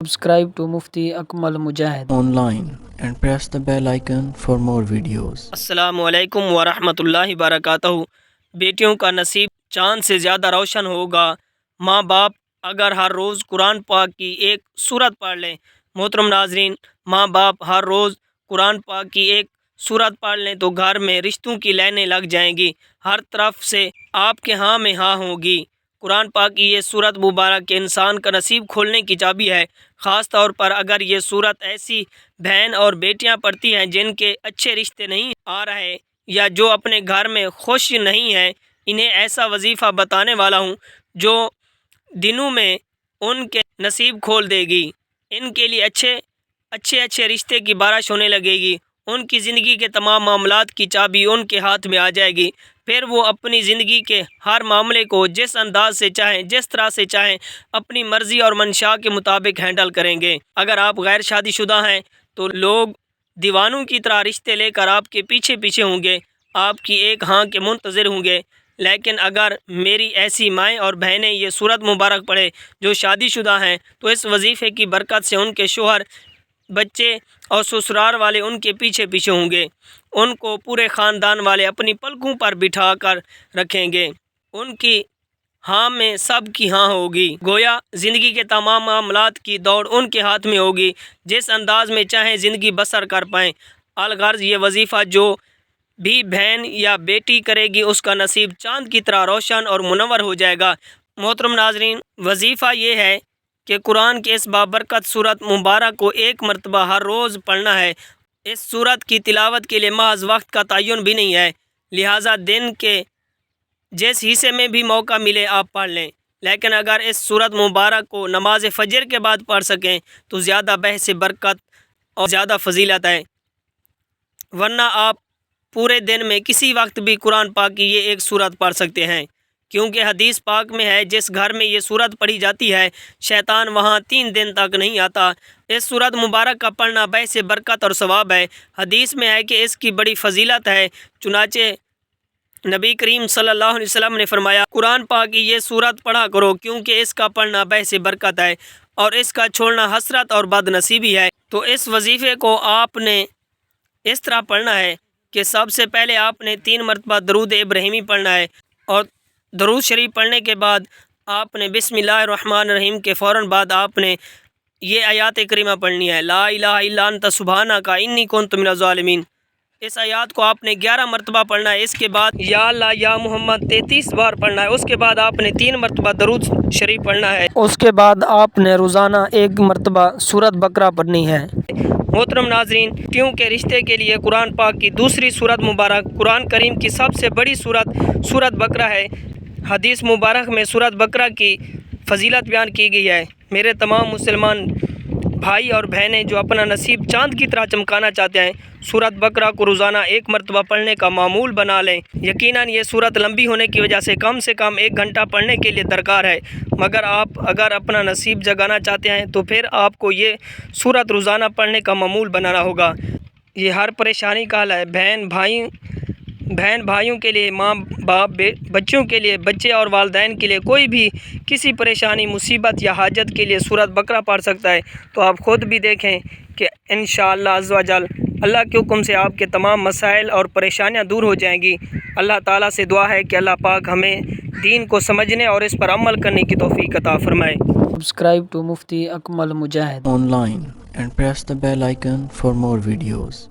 Subscribe to Mufti Akmal Mujahid online and press the bell icon for more videos. السلام علیکم ورحمۃ اللہ وبرکاتہ۔ بیٹیوں کا نصیب چاند سے زیادہ روشن ہوگا۔ ماں باپ اگر ہر روز قرآن پاک کی ایک سورت پڑھ لیں۔ محترم ناظرین، ماں باپ ہر روز قرآن پاک کی ایک سورت پڑھ لیں تو گھر میں رشتوں کی لائنیں لگ جائیں گی، ہر طرف سے آپ کے ہاں میں ہاں ہوگی۔ قرآن پاک کی یہ سورت مبارک انسان کا نصیب کھولنے کی چابی ہے، خاص طور پر اگر یہ سورت ایسی بہن اور بیٹیاں پڑھتی ہیں جن کے اچھے رشتے نہیں آ رہے یا جو اپنے گھر میں خوش نہیں ہیں۔ انہیں ایسا وظیفہ بتانے والا ہوں جو دنوں میں ان کے نصیب کھول دے گی، ان کے لیے اچھے رشتے کی بارش ہونے لگے گی، ان کی زندگی کے تمام معاملات کی چابی ان کے ہاتھ میں آ جائے گی۔ پھر وہ اپنی زندگی کے ہر معاملے کو جس انداز سے چاہیں، جس طرح سے چاہیں، اپنی مرضی اور منشاء کے مطابق ہینڈل کریں گے۔ اگر آپ غیر شادی شدہ ہیں تو لوگ دیوانوں کی طرح رشتے لے کر آپ کے پیچھے ہوں گے، آپ کی ایک ہاں کے منتظر ہوں گے۔ لیکن اگر میری ایسی مائیں اور بہنیں یہ سورت مبارک پڑھے جو شادی شدہ ہیں تو اس وظیفے کی برکت سے ان کے شوہر، بچے اور سسرال والے ان کے پیچھے ہوں گے، ان کو پورے خاندان والے اپنی پلکوں پر بٹھا کر رکھیں گے، ان کی ہاں میں سب کی ہاں ہوگی، گویا زندگی کے تمام معاملات کی دوڑ ان کے ہاتھ میں ہوگی، جس انداز میں چاہیں زندگی بسر کر پائیں۔ الغرض یہ وظیفہ جو بھی بہن یا بیٹی کرے گی اس کا نصیب چاند کی طرح روشن اور منور ہو جائے گا۔ محترم ناظرین، وظیفہ یہ ہے کہ قرآن کی اس بابرکت سورت مبارک کو ایک مرتبہ ہر روز پڑھنا ہے۔ اس سورت کی تلاوت کے لیے محض وقت کا تعین بھی نہیں ہے، لہٰذا دن کے جس حصے میں بھی موقع ملے آپ پڑھ لیں، لیکن اگر اس سورت مبارک کو نماز فجر کے بعد پڑھ سکیں تو زیادہ بحث برکت اور زیادہ فضیلت ہے، ورنہ آپ پورے دن میں کسی وقت بھی قرآن پاک کی یہ ایک سورت پڑھ سکتے ہیں، کیونکہ حدیث پاک میں ہے جس گھر میں یہ سورت پڑھی جاتی ہے شیطان وہاں 3 دن تک نہیں آتا۔ اس سورت مبارک کا پڑھنا باعث برکت اور ثواب ہے۔ حدیث میں ہے کہ اس کی بڑی فضیلت ہے، چنانچہ نبی کریم صلی اللہ علیہ وسلم نے فرمایا، قرآن پاک کی یہ سورت پڑھا کرو کیونکہ اس کا پڑھنا باعث برکت ہے اور اس کا چھوڑنا حسرت اور بد نصیبی ہے۔ تو اس وظیفے کو آپ نے اس طرح پڑھنا ہے کہ سب سے پہلے آپ نے 3 مرتبہ درود ابراہیمی پڑھنا ہے، اور درود شریف پڑھنے کے بعد آپ نے بسم اللہ الرحمن الرحیم کے فوراً بعد آپ نے یہ آیات کریمہ پڑھنی ہے، لا الہ الا انت سبحانک انی کنت من الظالمین۔ اس آیات کو آپ نے 11 مرتبہ پڑھنا ہے۔ اس کے بعد یا اللہ یا محمد 33 بار پڑھنا ہے۔ اس کے بعد آپ نے 3 مرتبہ درود شریف پڑھنا ہے۔ اس کے بعد آپ نے روزانہ 1 مرتبہ سورت بقرہ پڑھنی ہے۔ محترم ناظرین، بیٹیوں کے رشتے کے لیے قرآن پاک کی دوسری سورت مبارک قرآن کریم کی سب سے بڑی سورت بقرہ ہے۔ حدیث مبارک میں سورت بقرہ کی فضیلت بیان کی گئی ہے۔ میرے تمام مسلمان بھائی اور بہنیں جو اپنا نصیب چاند کی طرح چمکانا چاہتے ہیں، سورت بقرہ کو روزانہ 1 مرتبہ پڑھنے کا معمول بنا لیں۔ یقیناً یہ سورت لمبی ہونے کی وجہ سے کم 1 گھنٹہ پڑھنے کے لیے درکار ہے، مگر آپ اگر اپنا نصیب جگانا چاہتے ہیں تو پھر آپ کو یہ سورت روزانہ پڑھنے کا معمول بنانا ہوگا۔ یہ ہر پریشانی کا حل ہے، بہن بھائیوں کے لیے، ماں باپ بچوں کے لیے، بچے اور والدین کے لیے، کوئی بھی کسی پریشانی، مصیبت یا حاجت کے لیے سورت بقرہ پڑھ سکتا ہے۔ تو آپ خود بھی دیکھیں کہ انشاءاللہ عز و جل اللہ کے حکم سے آپ کے تمام مسائل اور پریشانیاں دور ہو جائیں گی۔ اللہ تعالیٰ سے دعا ہے کہ اللہ پاک ہمیں دین کو سمجھنے اور اس پر عمل کرنے کی توفیق عطا فرمائے۔ Subscribe to Mufti Akmal Mujahid Online and press the bell icon for more videos.